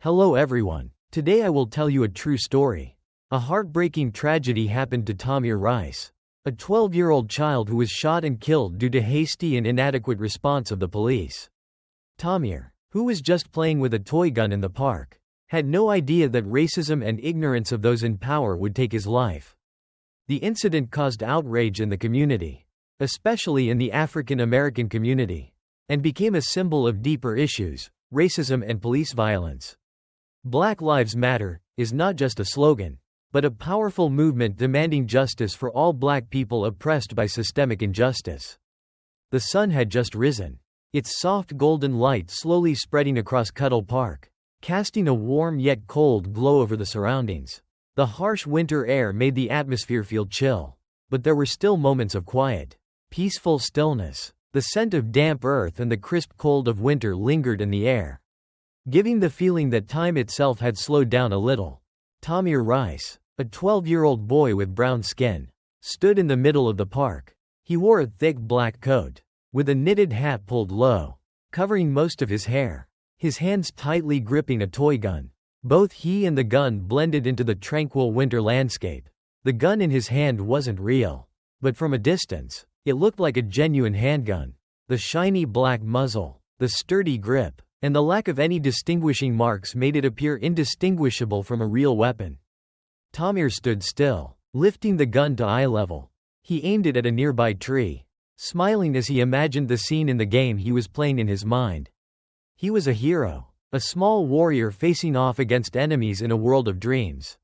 Hello everyone. Today I will tell you a true story. A heartbreaking tragedy happened to Tamir Rice, a 12-year-old child who was shot and killed due to hasty and inadequate response of the police. Tamir, who was just playing with a toy gun in the park, had no idea that racism and ignorance of those in power would take his life. The incident caused outrage in the community, especially in the African American community, and became a symbol of deeper issues, racism and police violence. Black Lives Matter is not just a slogan, but a powerful movement demanding justice for all black people oppressed by systemic injustice. The sun had just risen, its soft golden light slowly spreading across Cuddle Park, casting a warm yet cold glow over the surroundings. The harsh winter air made the atmosphere feel chill, but there were still moments of quiet, peaceful stillness. The scent of damp earth and the crisp cold of winter lingered in the air, giving the feeling that time itself had slowed down a little. Tamir Rice, a 12-year-old boy with brown skin, stood in the middle of the park. He wore a thick black coat, with a knitted hat pulled low, covering most of his hair, his hands tightly gripping a toy gun. Both he and the gun blended into the tranquil winter landscape. The gun in his hand wasn't real, but from a distance, it looked like a genuine handgun. The shiny black muzzle, the sturdy grip, and the lack of any distinguishing marks made it appear indistinguishable from a real weapon. Tamir stood still, lifting the gun to eye level. He aimed it at a nearby tree, smiling as he imagined the scene in the game he was playing in his mind. He was a hero, a small warrior facing off against enemies in a world of dreams.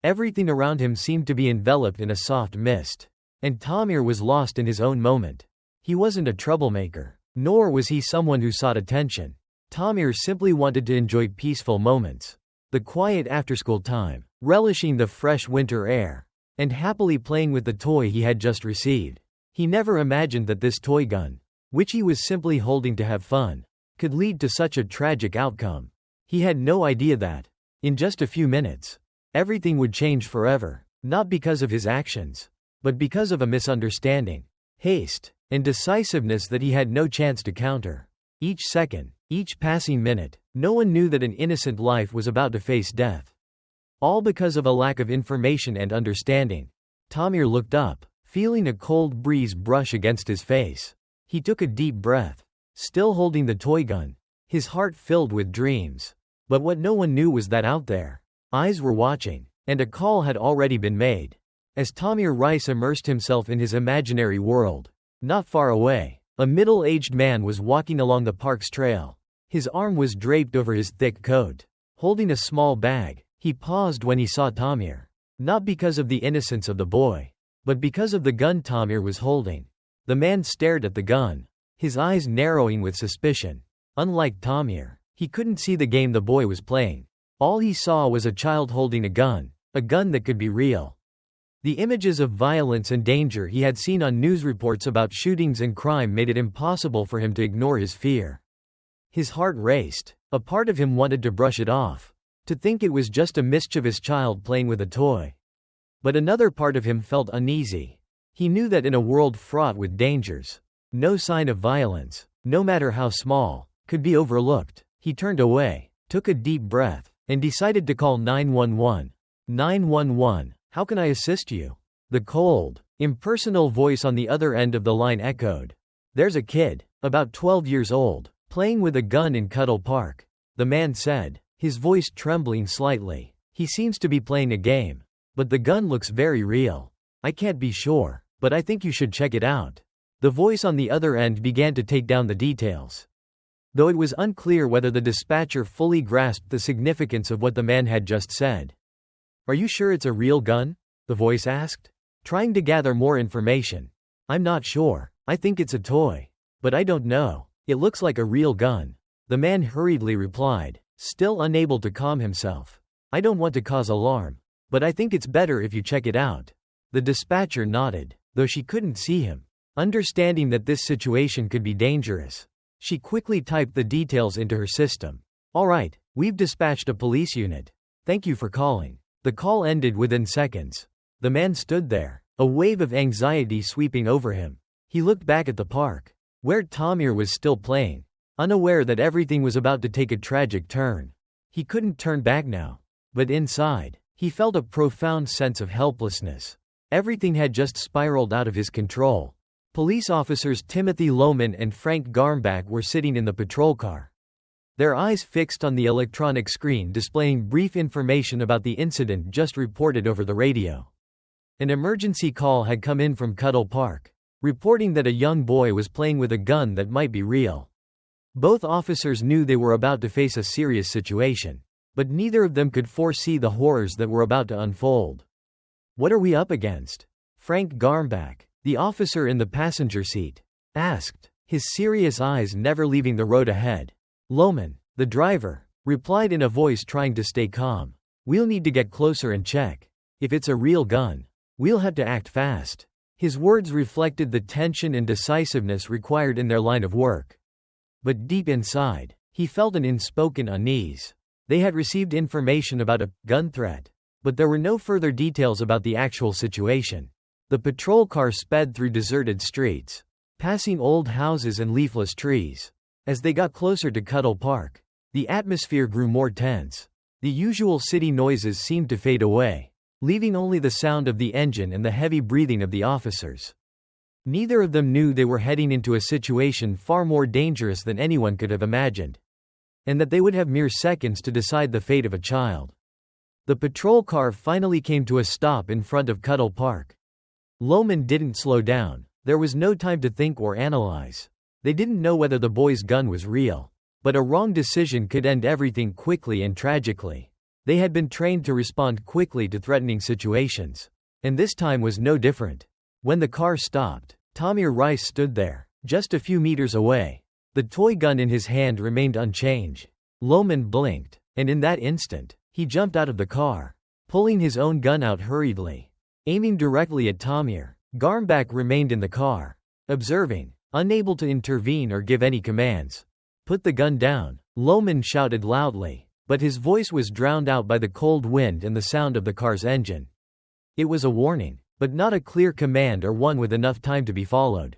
Everything around him seemed to be enveloped in a soft mist, and Tamir was lost in his own moment. He wasn't a troublemaker, nor was he someone who sought attention. Tamir simply wanted to enjoy peaceful moments, the quiet after-school time, relishing the fresh winter air, and happily playing with the toy he had just received. He never imagined that this toy gun, which he was simply holding to have fun, could lead to such a tragic outcome. He had no idea that, in just a few minutes, everything would change forever, not because of his actions, but because of a misunderstanding, haste, and decisiveness that he had no chance to counter. Each second, each passing minute, no one knew that an innocent life was about to face death. All because of a lack of information and understanding. Tamir looked up, feeling a cold breeze brush against his face. He took a deep breath, still holding the toy gun, his heart filled with dreams. But what no one knew was that out there, eyes were watching, and a call had already been made. As Tamir Rice immersed himself in his imaginary world, not far away, a middle-aged man was walking along the park's trail. His arm was draped over his thick coat, holding a small bag. He paused when he saw Tamir, not because of the innocence of the boy, but because of the gun Tamir was holding. The man stared at the gun, his eyes narrowing with suspicion. Unlike Tamir, he couldn't see the game the boy was playing. All he saw was a child holding a gun that could be real. The images of violence and danger he had seen on news reports about shootings and crime made it impossible for him to ignore his fear. His heart raced. A part of him wanted to brush it off, to think it was just a mischievous child playing with a toy. But another part of him felt uneasy. He knew that in a world fraught with dangers, no sign of violence, no matter how small, could be overlooked. He turned away, took a deep breath, and decided to call 911. 911, how can I assist you? The cold, impersonal voice on the other end of the line echoed. There's a kid, about 12 years old, playing with a gun in Cuddle Park, the man said, his voice trembling slightly. He seems to be playing a game, but the gun looks very real. I can't be sure, but I think you should check it out. The voice on the other end began to take down the details. Though it was unclear whether the dispatcher fully grasped the significance of what the man had just said. Are you sure it's a real gun? The voice asked, trying to gather more information. I'm not sure. I think it's a toy. But I don't know. It looks like a real gun. The man hurriedly replied, still unable to calm himself. I don't want to cause alarm, but I think it's better if you check it out. The dispatcher nodded, though she couldn't see him. Understanding that this situation could be dangerous, she quickly typed the details into her system. All right, we've dispatched a police unit. Thank you for calling. The call ended within seconds. The man stood there, a wave of anxiety sweeping over him. He looked back at the park, where Tamir was still playing, unaware that everything was about to take a tragic turn. He couldn't turn back now. But inside, he felt a profound sense of helplessness. Everything had just spiraled out of his control. Police officers Timothy Lohman and Frank Garmbach were sitting in the patrol car, their eyes fixed on the electronic screen displaying brief information about the incident just reported over the radio. An emergency call had come in from Cuddle Park, reporting that a young boy was playing with a gun that might be real. Both officers knew they were about to face a serious situation, but neither of them could foresee the horrors that were about to unfold. "What are we up against?" Frank Garmbach, the officer in the passenger seat, asked, his serious eyes never leaving the road ahead. Lohman, the driver, replied in a voice trying to stay calm. "We'll need to get closer and check. If it's a real gun, we'll have to act fast." His words reflected the tension and decisiveness required in their line of work. But deep inside, he felt an unspoken unease. They had received information about a gun threat, but there were no further details about the actual situation. The patrol car sped through deserted streets, passing old houses and leafless trees. As they got closer to Cuddle Park, the atmosphere grew more tense. The usual city noises seemed to fade away, leaving only the sound of the engine and the heavy breathing of the officers. Neither of them knew they were heading into a situation far more dangerous than anyone could have imagined, and that they would have mere seconds to decide the fate of a child. The patrol car finally came to a stop in front of Cuddle Park. Lohman didn't slow down. There was no time to think or analyze. They didn't know whether the boy's gun was real, but a wrong decision could end everything quickly and tragically. They had been trained to respond quickly to threatening situations, and this time was no different. When the car stopped, Tamir Rice stood there, just a few meters away. The toy gun in his hand remained unchanged. Lohman blinked, and in that instant, he jumped out of the car, pulling his own gun out hurriedly, aiming directly at Tamir. Garmbach remained in the car, observing, unable to intervene or give any commands. "Put the gun down," Lohman shouted loudly, but his voice was drowned out by the cold wind and the sound of the car's engine. It was a warning, but not a clear command or one with enough time to be followed.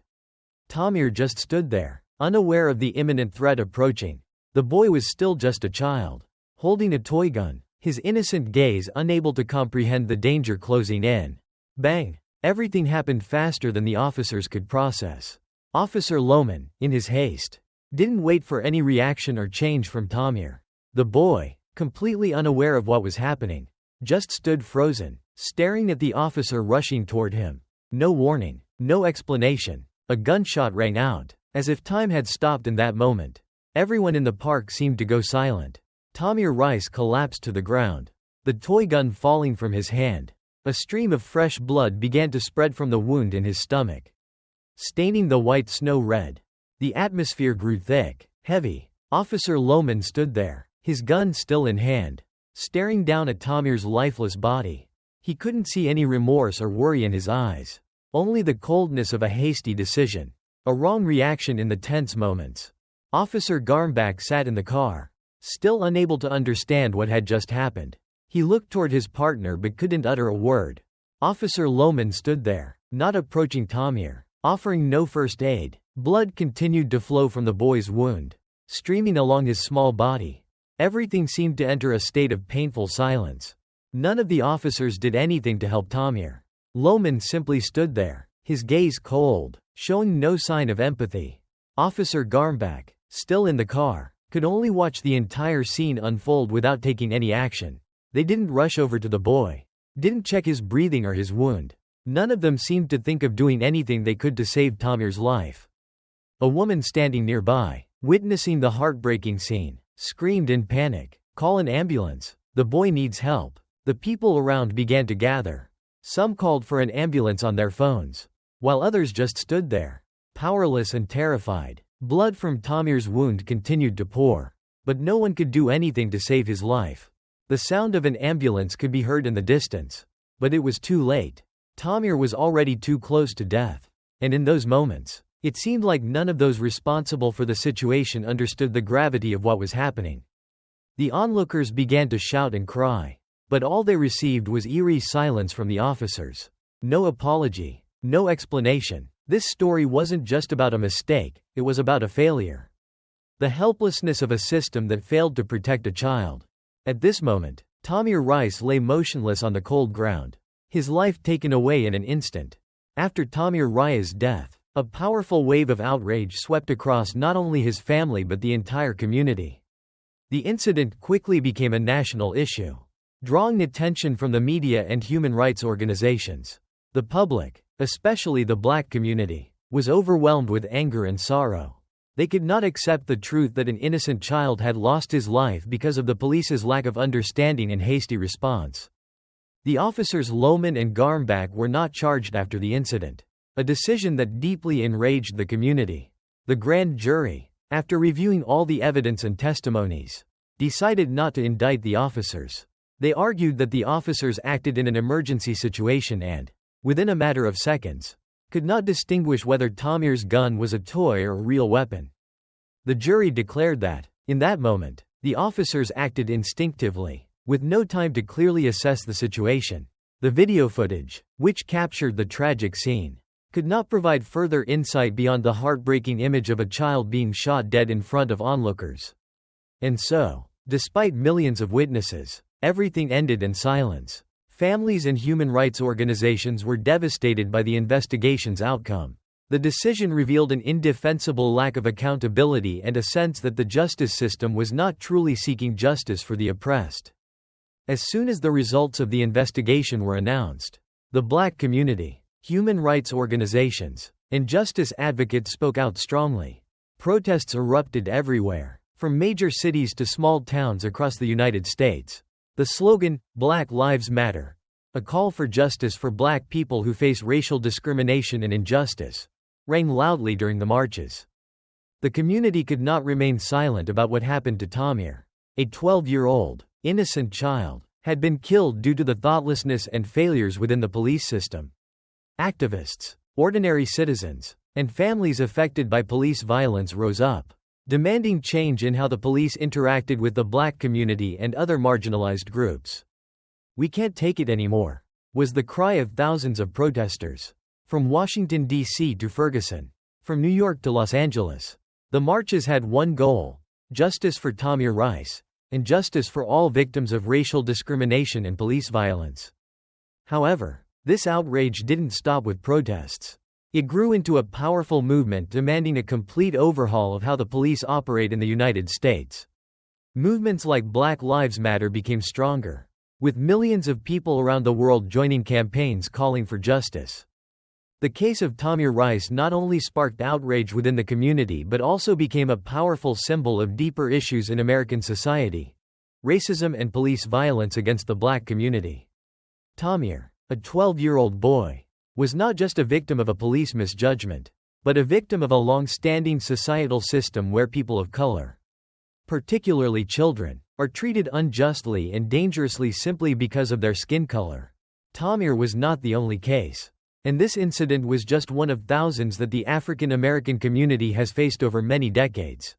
Tamir just stood there, unaware of the imminent threat approaching. The boy was still just a child, holding a toy gun, his innocent gaze unable to comprehend the danger closing in. Bang! Everything happened faster than the officers could process. Officer Lohman, in his haste, didn't wait for any reaction or change from Tamir. The boy, completely unaware of what was happening, just stood frozen, staring at the officer rushing toward him. No warning, no explanation. A gunshot rang out, as if time had stopped in that moment. Everyone in the park seemed to go silent. Tamir Rice collapsed to the ground, the toy gun falling from his hand. A stream of fresh blood began to spread from the wound in his stomach, staining the white snow red. The atmosphere grew thick, heavy. Officer Lohman stood there, his gun still in hand, staring down at Tamir's lifeless body. He couldn't see any remorse or worry in his eyes, only the coldness of a hasty decision, a wrong reaction in the tense moments. Officer Garmbach sat in the car, still unable to understand what had just happened. He looked toward his partner but couldn't utter a word. Officer Lohman stood there, not approaching Tamir, offering no first aid. Blood continued to flow from the boy's wound, streaming along his small body. Everything seemed to enter a state of painful silence. None of the officers did anything to help Tamir. Lohman simply stood there, his gaze cold, showing no sign of empathy. Officer Garmbach, still in the car, could only watch the entire scene unfold without taking any action. They didn't rush over to the boy, didn't check his breathing or his wound. None of them seemed to think of doing anything they could to save Tamir's life. A woman standing nearby, witnessing the heartbreaking scene, screamed in panic, "Call an ambulance. The boy needs help." The people around began to gather. Some called for an ambulance on their phones, while others just stood there, powerless and terrified. Blood from Tamir's wound continued to pour, but no one could do anything to save his life. The sound of an ambulance could be heard in the distance, but it was too late. Tamir was already too close to death, and in those moments, it seemed like none of those responsible for the situation understood the gravity of what was happening. The onlookers began to shout and cry, but all they received was eerie silence from the officers. No apology, no explanation. This story wasn't just about a mistake, it was about a failure. The helplessness of a system that failed to protect a child. At this moment, Tamir Rice lay motionless on the cold ground, his life taken away in an instant. After Tamir Rice's death, a powerful wave of outrage swept across not only his family but the entire community. The incident quickly became a national issue, drawing attention from the media and human rights organizations. The public, especially the black community, was overwhelmed with anger and sorrow. They could not accept the truth that an innocent child had lost his life because of the police's lack of understanding and hasty response. The officers Lohman and Garmbach were not charged after the incident, a decision that deeply enraged the community. The grand jury, after reviewing all the evidence and testimonies, decided not to indict the officers. They argued that the officers acted in an emergency situation and, within a matter of seconds, could not distinguish whether Tamir's gun was a toy or a real weapon. The jury declared that, in that moment, the officers acted instinctively, with no time to clearly assess the situation. The video footage, which captured the tragic scene, could not provide further insight beyond the heartbreaking image of a child being shot dead in front of onlookers. And so, despite millions of witnesses, everything ended in silence. Families and human rights organizations were devastated by the investigation's outcome. The decision revealed an indefensible lack of accountability and a sense that the justice system was not truly seeking justice for the oppressed. As soon as the results of the investigation were announced, the black community, human rights organizations, and justice advocates spoke out strongly. Protests erupted everywhere, from major cities to small towns across the United States. The slogan, "Black Lives Matter," a call for justice for black people who face racial discrimination and injustice, rang loudly during the marches. The community could not remain silent about what happened to Tamir. A 12-year-old, innocent child, had been killed due to the thoughtlessness and failures within the police system. Activists, ordinary citizens, and families affected by police violence rose up, demanding change in how the police interacted with the black community and other marginalized groups. "We can't take it anymore," was the cry of thousands of protesters. From Washington, D.C. to Ferguson, from New York to Los Angeles, the marches had one goal: justice for Tamir Rice, and justice for all victims of racial discrimination and police violence. However, this outrage didn't stop with protests. It grew into a powerful movement demanding a complete overhaul of how the police operate in the United States. Movements like Black Lives Matter became stronger, with millions of people around the world joining campaigns calling for justice. The case of Tamir Rice not only sparked outrage within the community but also became a powerful symbol of deeper issues in American society: racism and police violence against the black community. Tamir, a 12-year-old boy, was not just a victim of a police misjudgment, but a victim of a long-standing societal system where people of color, particularly children, are treated unjustly and dangerously simply because of their skin color. Tamir was not the only case, and this incident was just one of thousands that the African American community has faced over many decades.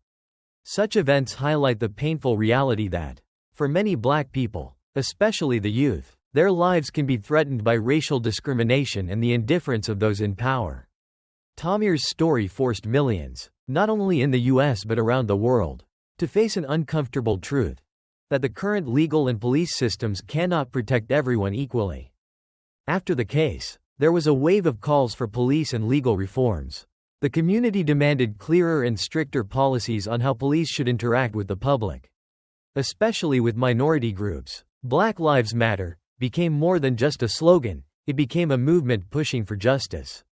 Such events highlight the painful reality that, for many black people, especially the youth, their lives can be threatened by racial discrimination and the indifference of those in power. Tamir's story forced millions, not only in the US but around the world, to face an uncomfortable truth: that the current legal and police systems cannot protect everyone equally. After the case, there was a wave of calls for police and legal reforms. The community demanded clearer and stricter policies on how police should interact with the public, especially with minority groups. Black Lives Matter became more than just a slogan, it became a movement pushing for justice.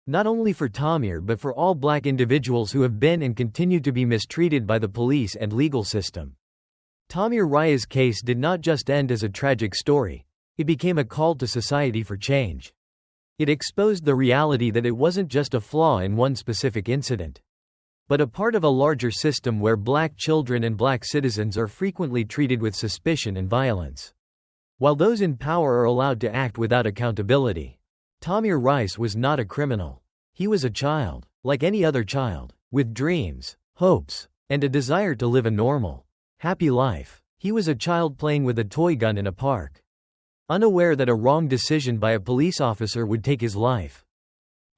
Not only for Tamir but for all black individuals who have been and continue to be mistreated by the police and legal system. Tamir Rice's case did not just end as a tragic story, it became a call to society for change. It exposed the reality that it wasn't just a flaw in one specific incident, but a part of a larger system where black children and black citizens are frequently treated with suspicion and violence. While those in power are allowed to act without accountability, Tamir Rice was not a criminal. He was a child, like any other child, with dreams, hopes, and a desire to live a normal, happy life. He was a child playing with a toy gun in a park, unaware that a wrong decision by a police officer would take his life.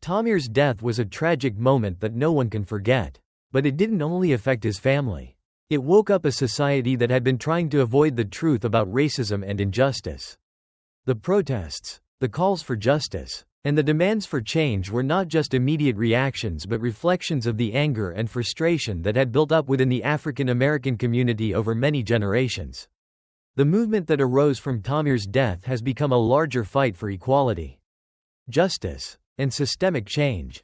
Tamir's death was a tragic moment that no one can forget, but it didn't only affect his family. It woke up a society that had been trying to avoid the truth about racism and injustice. The protests, the calls for justice, and the demands for change were not just immediate reactions but reflections of the anger and frustration that had built up within the African American community over many generations. The movement that arose from Tamir's death has become a larger fight for equality, justice, and systemic change.